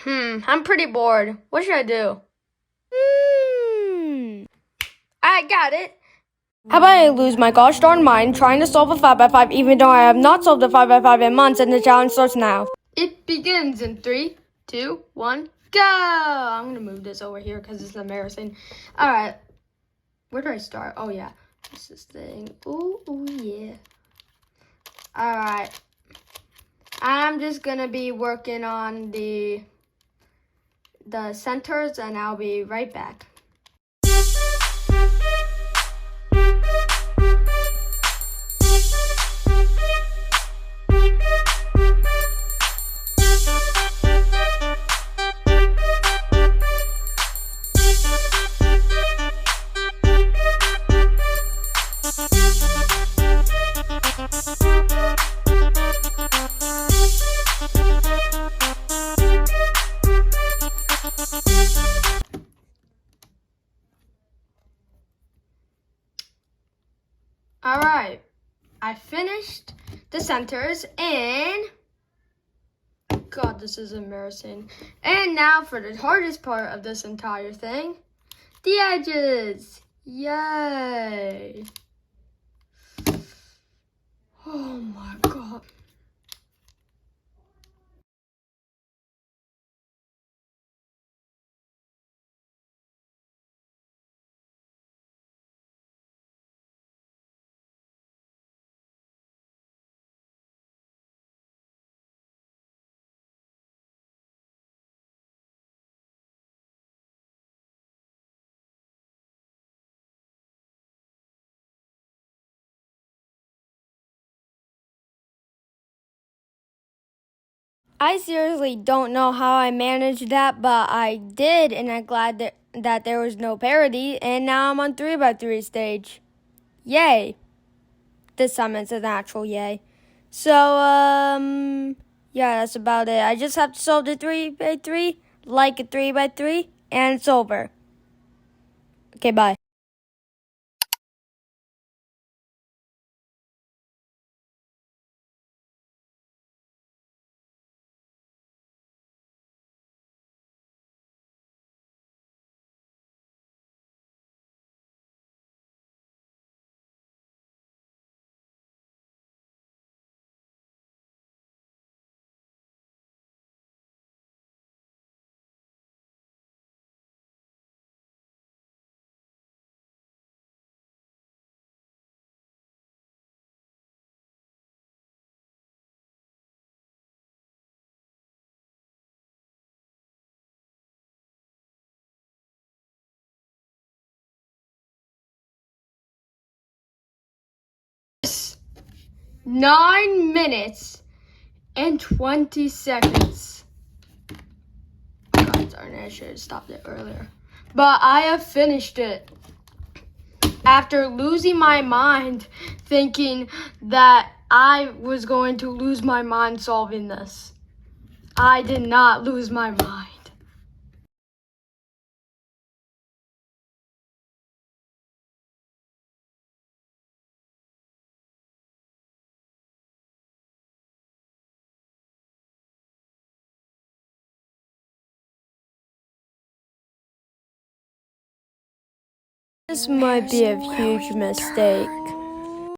I'm pretty bored. What should I do? I got it. How about I lose my gosh darn mind trying to solve a 5x5 even though I have not solved a 5x5 in months, and the challenge starts now. It begins in 3, 2, 1, go! I'm gonna move this over here because it's embarrassing. Alright. Where do I start? Oh yeah. What's this thing? Ooh, yeah. Alright. I'm just gonna be working on the centers, and I'll be right back. Alright, I finished the centers, and God, this is embarrassing. And now for the hardest part of this entire thing, the edges. Yay. Oh my God. I seriously don't know how I managed that, but I did, and I'm glad that there was no parody, and now I'm on 3x3 stage. Yay. This time it's a natural yay. So, yeah, that's about it. I just have to solve the 3x3, like a 3x3, and it's over. Okay, bye. Yes. 9 minutes and 20 seconds. God darn it, I should have stopped it earlier. But I have finished it. After losing my mind, thinking that I was going to lose my mind solving this. I did not lose my mind. This might be a huge mistake.